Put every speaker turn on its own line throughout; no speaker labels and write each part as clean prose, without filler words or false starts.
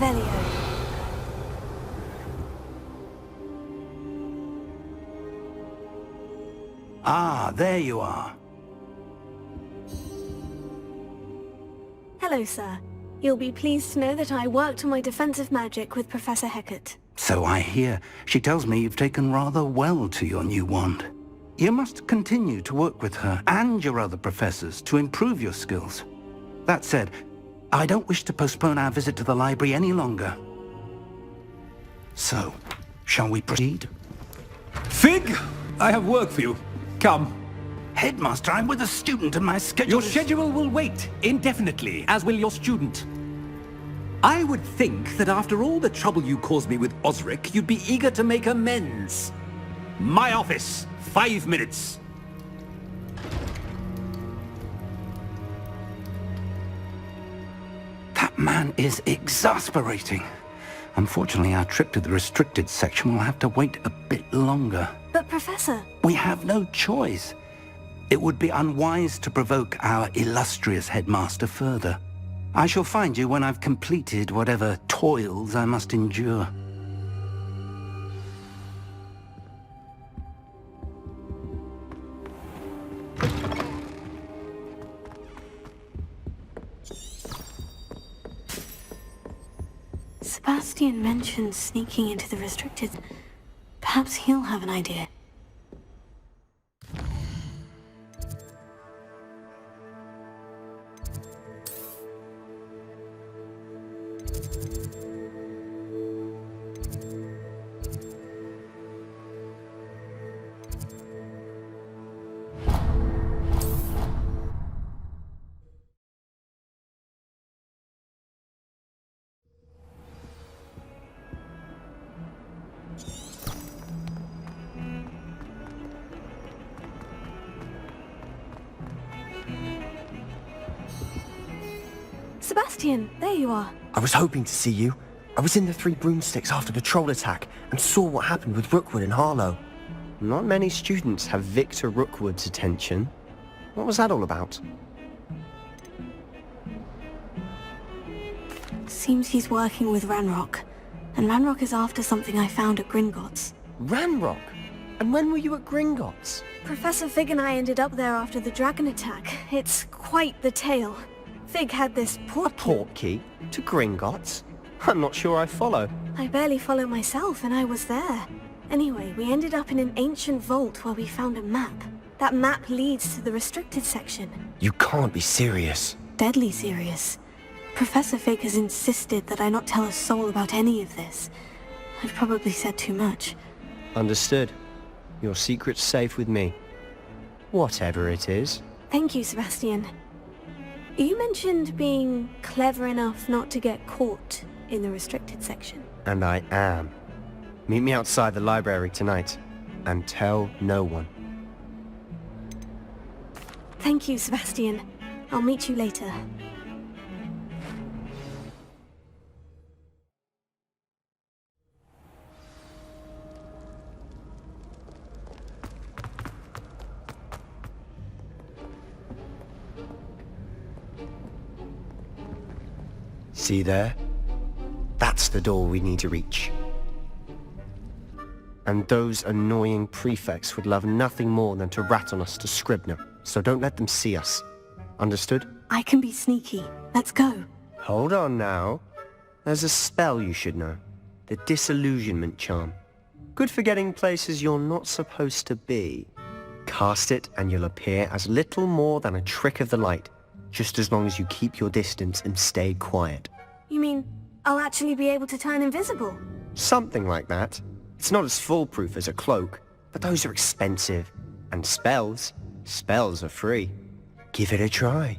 Revelio.
Ah, there you are.
Hello, sir. You'll be pleased to know that I worked on my defensive magic with Professor Hecat.
So I hear. She tells me you've taken rather well to your new wand. You must continue to work with her and your other professors to improve your skills. That said, I don't wish to postpone our visit to the library any longer. So, shall we proceed?
Fig, I have work for you. Come.
Headmaster, I'm with a student and my schedule
Your schedule will wait indefinitely, as will your student. I would think that after all the trouble you caused me with Osric, you'd be eager to make amends. My office, 5 minutes.
That man is exasperating. Unfortunately, our trip to the restricted section will have to wait a bit longer.
But Professor...
We have no choice. It would be unwise to provoke our illustrious headmaster further. I shall find you when I've completed whatever toils I must endure.
Sebastian mentioned sneaking into the restricted. Perhaps he'll have an idea. Sebastian, there you are.
I was hoping to see you. I was in the Three Broomsticks after the troll attack and saw what happened with Rookwood and Harlow.
Not many students have Victor Rookwood's attention. What was that all about?
Seems he's working with Ranrock. And Ranrock is after something I found at Gringotts.
Ranrock? And when were you at Gringotts?
Professor Fig and I ended up there after the dragon attack. It's quite the tale. Fig had this
A
portkey.
portkey? To Gringotts? I'm not sure I follow.
I barely follow myself, and I was there. Anyway, we ended up in an ancient vault where we found a map. That map leads to the restricted section.
You can't be serious.
Deadly serious. Professor Fig has insisted that I not tell a soul about any of this. I've probably said too much.
Understood. Your secret's safe with me. Whatever it is.
Thank you, Sebastian. You mentioned being clever enough not to get caught in the restricted section.
And I am. Meet me outside the library tonight. And tell no one.
Thank you, Sebastian. I'll meet you later.
See there? That's the door we need to reach. And those annoying prefects would love nothing more than to rat on us to Scribner, so don't let them see us. Understood?
I can be sneaky. Let's go.
Hold on now. There's a spell you should know. The Disillusionment Charm. Good for getting places you're not supposed to be. Cast it and you'll appear as little more than a trick of the light, just as long as you keep your distance and stay quiet.
You mean I'll actually be able to turn invisible?
Something like that. It's not as foolproof as a cloak, but those are expensive. And spells are free. Give it a try.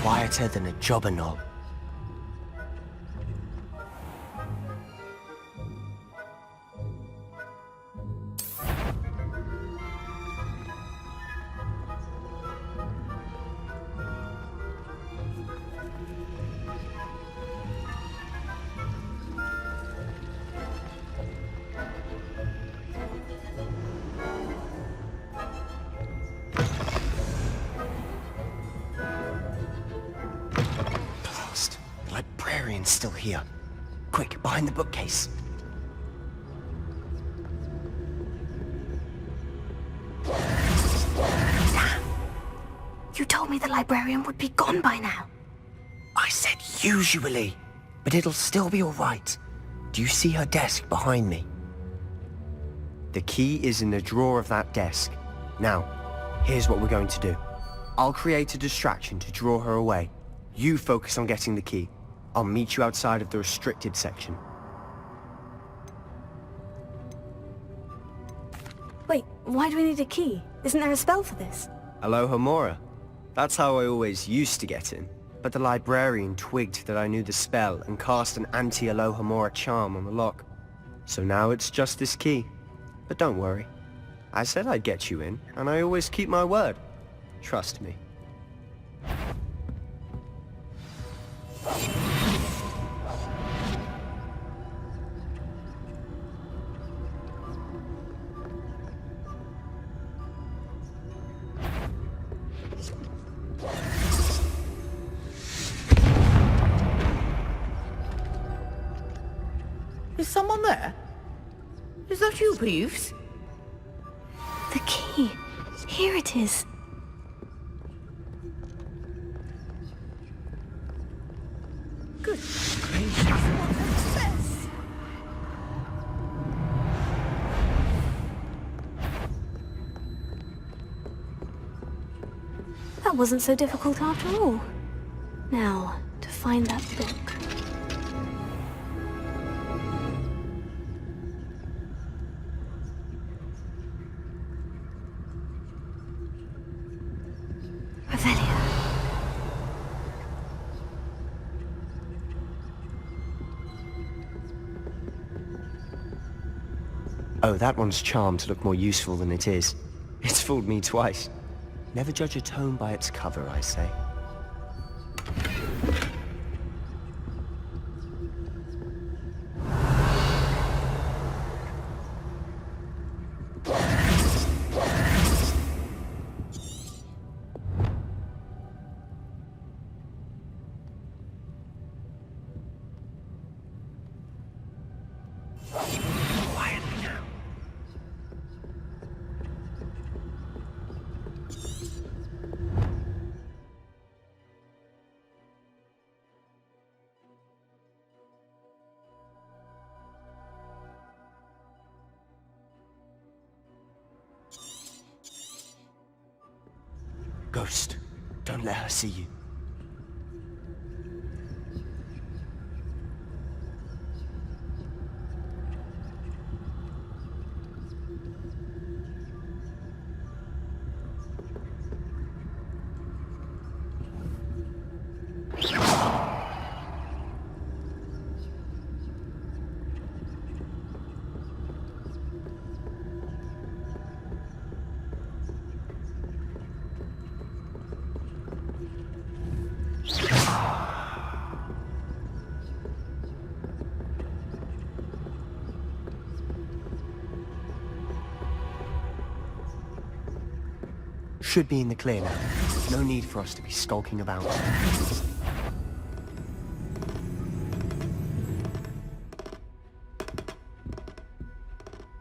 quieter than a jobberknoll. The librarian's still here. Quick, behind the bookcase.
Damn. You told me the librarian would be gone by now.
I said usually, but it'll still be all right. Do you see her desk behind me?
The key is in the drawer of that desk. Now, here's what we're going to do. I'll create a distraction to draw her away. You focus on getting the key. I'll meet you outside of the restricted section.
Wait, why do we need a key? Isn't there a spell for this?
Alohomora. That's how I always used to get in. But the librarian twigged that I knew the spell and cast an anti-Alohomora charm on the lock. So now it's just this key. But don't worry. I said I'd get you in, and I always keep my word. Trust me.
Is someone there? Is that you, Peeves?
The key. Here it is.
Good gracious, what a mess!
That wasn't so difficult after all. Now, to find that book.
Oh, that one's charmed to look more useful than it is. It's fooled me twice. Never judge a tome by its cover, I say.
Ghost, don't let her see you.
Should be in the clear now. No need for us to be skulking about.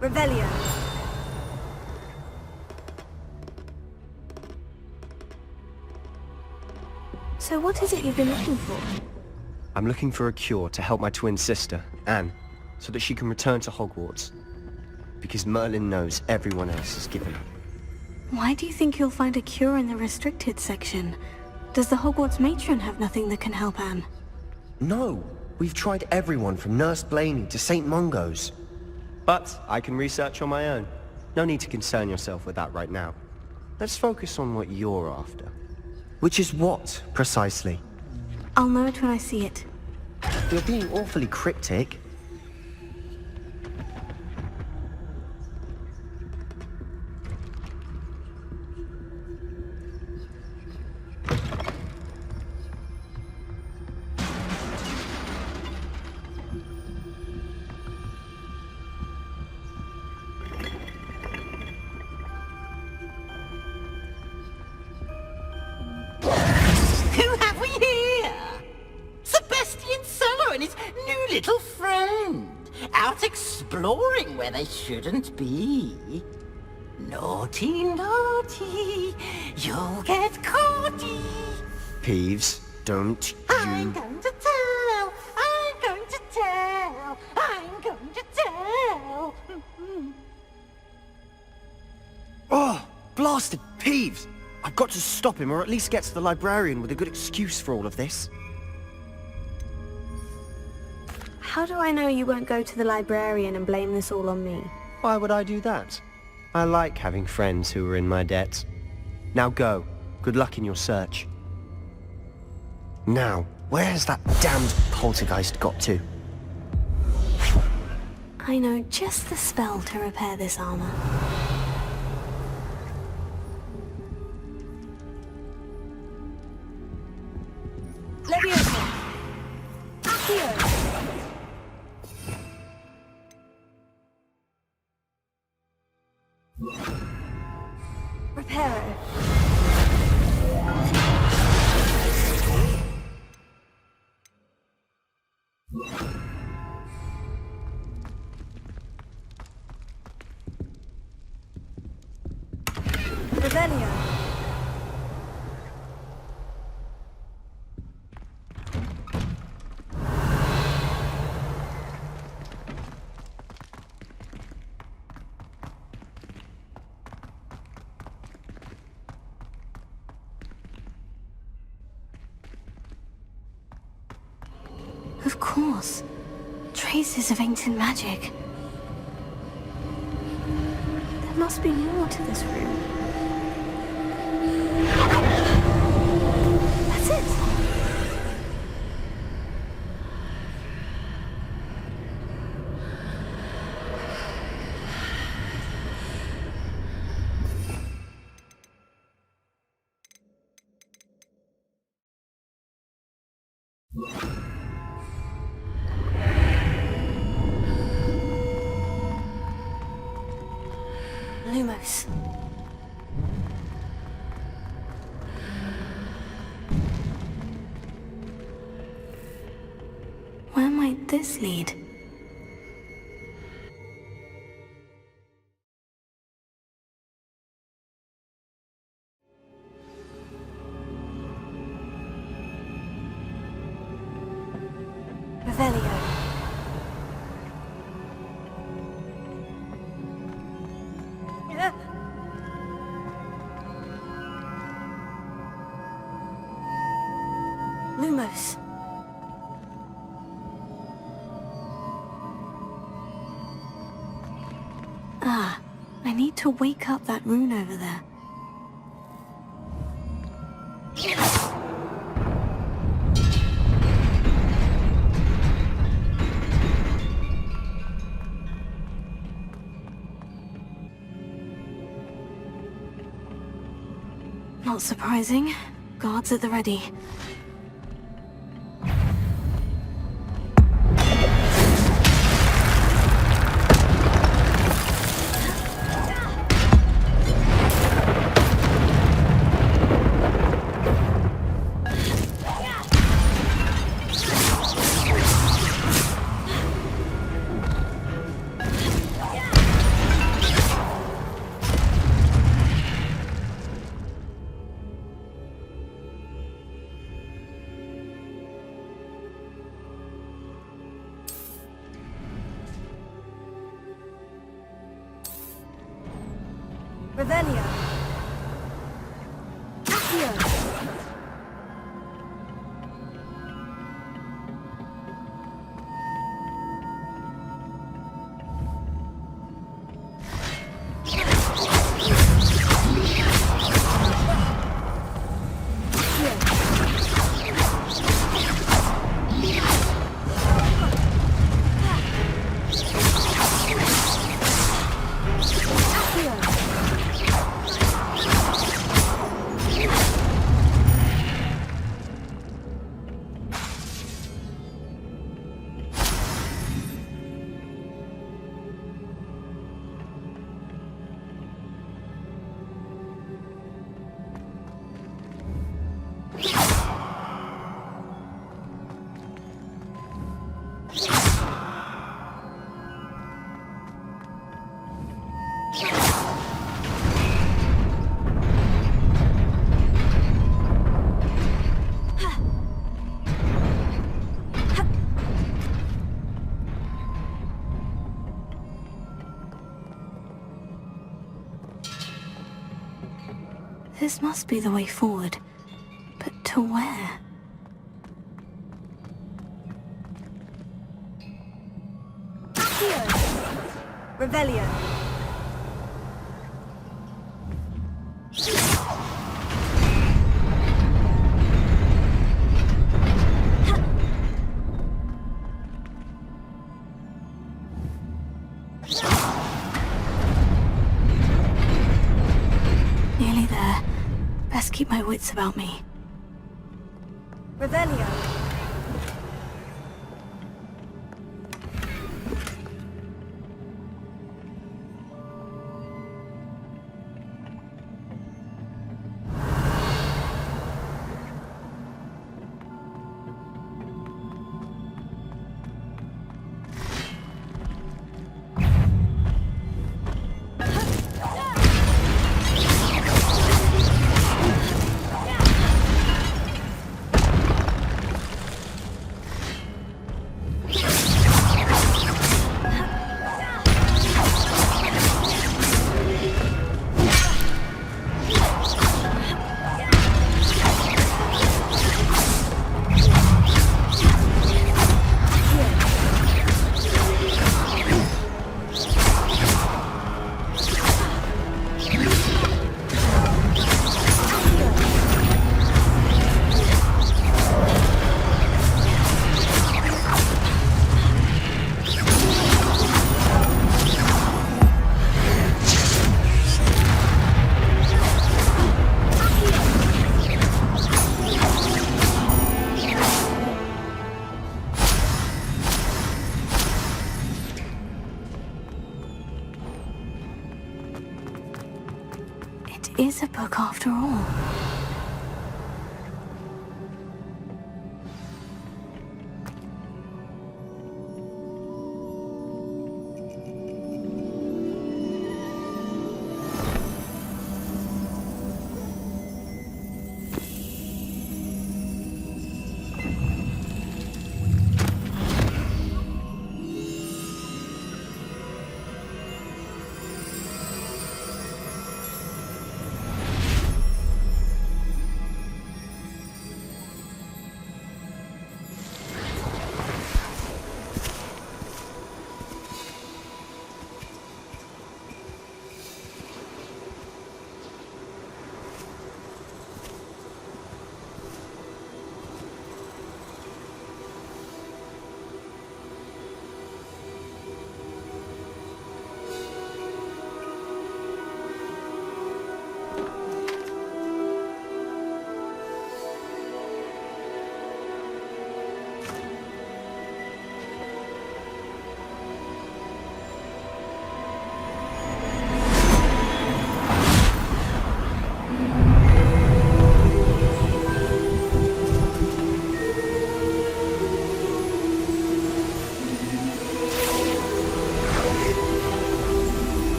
Revelio. So what is it you've been looking for?
I'm looking for a cure to help my twin sister, Anne, so that she can return to Hogwarts. Because Merlin knows everyone else has given up.
Why do you think you'll find a cure in the restricted section? Does the Hogwarts matron have nothing that can help Anne?
No, we've tried everyone from Nurse Blaney to St. Mungo's.
But I can research on my own. No need to concern yourself with that right now. Let's focus on what you're after. Which is what, precisely?
I'll know it when I see it.
You're being awfully cryptic.
Who have we here? Sebastian and his new little friend. Out exploring where they shouldn't be. Naughty, naughty. You'll get caughty.
Peeves, don't
I'm
you...
going to tell. I'm going to tell. I'm going to tell.
Oh, blasted Peeves! I've got to stop him, or at least get to the librarian with a good excuse for all of this.
How do I know you won't go to the librarian and blame this all on me?
Why would I do that? I like having friends who are in my debt. Now go. Good luck in your search. Now, where has that damned poltergeist got to?
I know just the spell to repair this armor. Leviosa! Accio! Reparo. Revelio. Of course. Traces of ancient magic. There must be more to this room. That's it! Lumos. Where might this lead? Revelio. Lumos. Ah, I need to wake up that rune over there. Not surprising. Guards at the ready. Revelio. Accio. This must be the way forward. But to where? Revelio. Nearly there. Best keep my wits about me. Revelio. Is a book after all.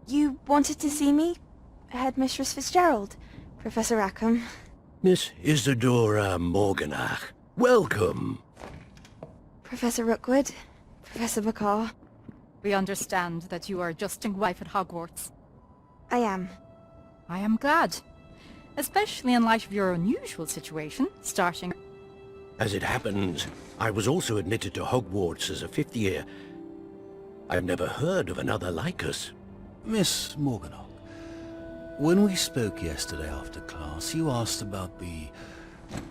You wanted to see me? Headmistress Fitzgerald? Professor Rackham?
Miss Isadora Morganach, welcome.
Professor Rookwood? Professor McCaw?
We understand that you are adjusting wife at Hogwarts.
I am.
I am glad. Especially in light of your unusual situation, starting...
As it happens, I was also admitted to Hogwarts as a fifth year. I've never heard of another like us.
Miss Morganach, when we spoke yesterday after class, you asked about the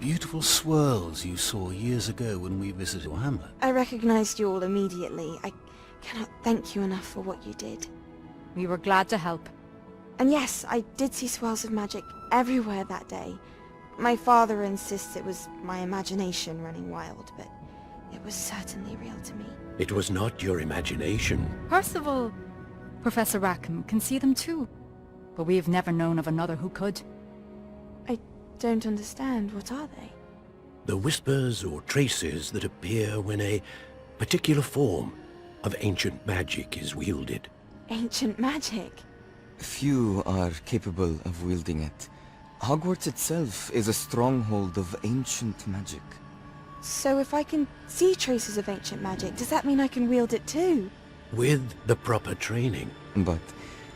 Beautiful swirls you saw years ago when we visited your hamlet.
I recognized you all immediately. I cannot thank you enough for what you did.
We were glad to help.
And yes, I did see swirls of magic everywhere that day. My father insists it was my imagination running wild, but it was certainly real to me.
It was not your imagination.
Percival, Professor Rackham can see them too. But we have never known of another who could.
I don't understand. What are they?
The whispers or traces that appear when a particular form of ancient magic is wielded.
Ancient magic?
Few are capable of wielding it. Hogwarts itself is a stronghold of ancient magic.
So if I can see traces of ancient magic, does that mean I can wield it too?
With the proper training.
But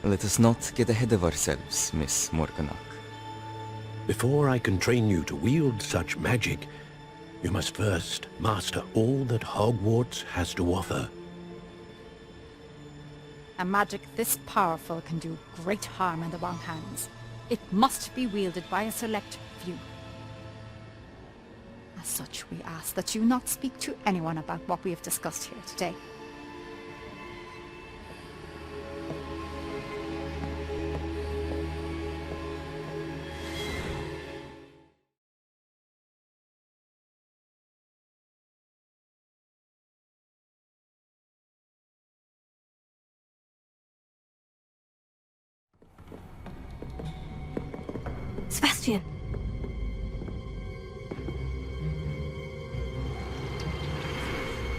let us not get ahead of ourselves, Miss Morganach.
Before I can train you to wield such magic, you must first master all that Hogwarts has to offer.
A magic this powerful can do great harm in the wrong hands. It must be wielded by a select few. As such, we ask that you not speak to anyone about what we have discussed here today.
Sebastian!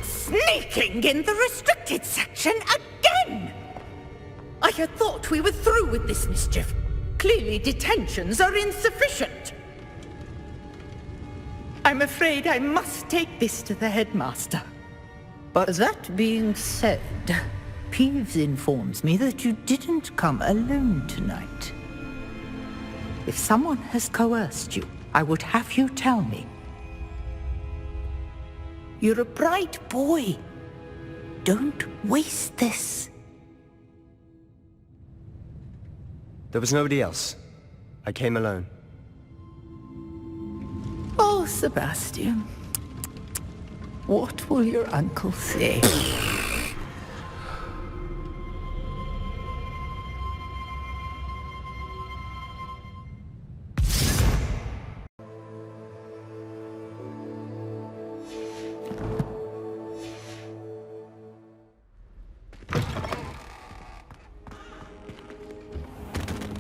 Sneaking in the restricted section again! I had thought we were through with this mischief. Clearly detentions are insufficient. I'm afraid I must take this to the headmaster. But that being said, Peeves informs me that you didn't come alone tonight. If someone has coerced you, I would have you tell me. You're a bright boy. Don't waste this.
There was nobody else. I came alone.
Oh, Sebastian. What will your uncle say?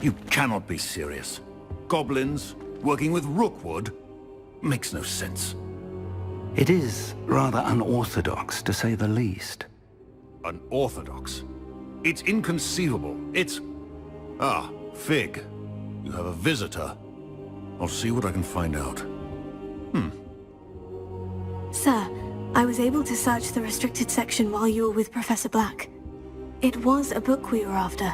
You cannot be serious. Goblins working with Rookwood makes no sense.
It is rather unorthodox, to say the least.
Unorthodox? It's inconceivable. It's... Ah, Fig. You have a visitor. I'll see what I can find out.
Sir, I was able to search the restricted section while you were with Professor Black. It was a book we were after.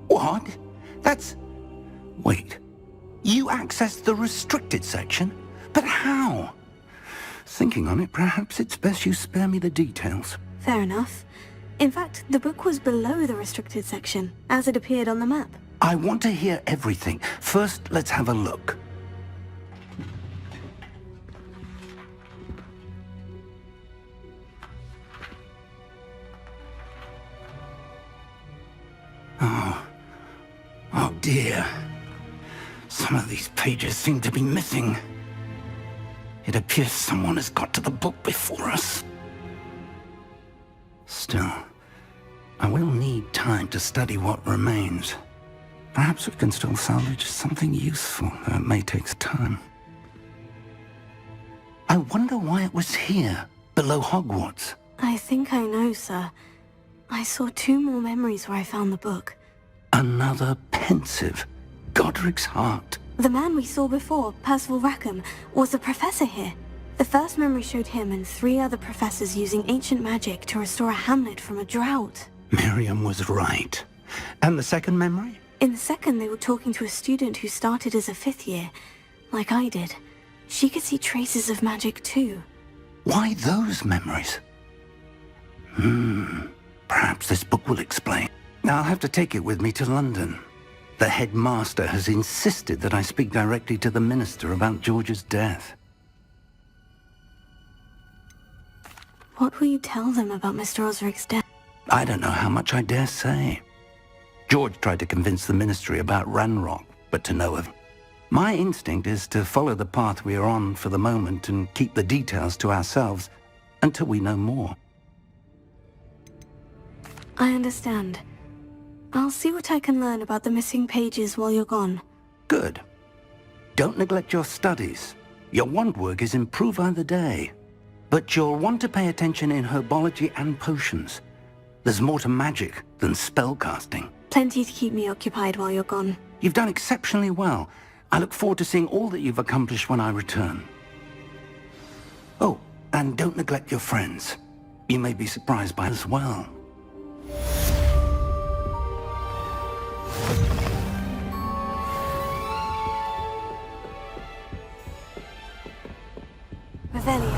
What? That's... Wait. You accessed the restricted section? But how? Thinking on it, perhaps it's best you spare me the details.
Fair enough. In fact, the book was below the restricted section, as it appeared on the map.
I want to hear everything. First, let's have a look. Oh dear. Some of these pages seem to be missing. It appears someone has got to the book before us. Still, I will need time to study what remains. Perhaps we can still salvage something useful, though it may take time. I wonder why it was here, below Hogwarts.
I think I know, sir. I saw 2 more memories where I found the book.
Another pensive. Godric's heart.
The man we saw before, Percival Rackham, was a professor here. The first memory showed him and 3 other professors using ancient magic to restore a hamlet from a drought.
Miriam was right. And the second memory?
In the second, they were talking to a student who started as a 5th year, like I did. She could see traces of magic too.
Why those memories? Perhaps this book will explain. I'll have to take it with me to London. The headmaster has insisted that I speak directly to the minister about George's death.
What will you tell them about Mr. Osric's death?
I don't know how much I dare say. George tried to convince the ministry about Ranrock, but to no avail. My instinct is to follow the path we are on for the moment and keep the details to ourselves until we know more.
I understand. I'll see what I can learn about the missing pages while you're gone.
Good. Don't neglect your studies. Your wand work is improved by the day. But you'll want to pay attention in herbology and potions. There's more to magic than spellcasting.
Plenty to keep me occupied while you're gone.
You've done exceptionally well. I look forward to seeing all that you've accomplished when I return. Oh, and don't neglect your friends. You may be surprised by as well.
Revelio.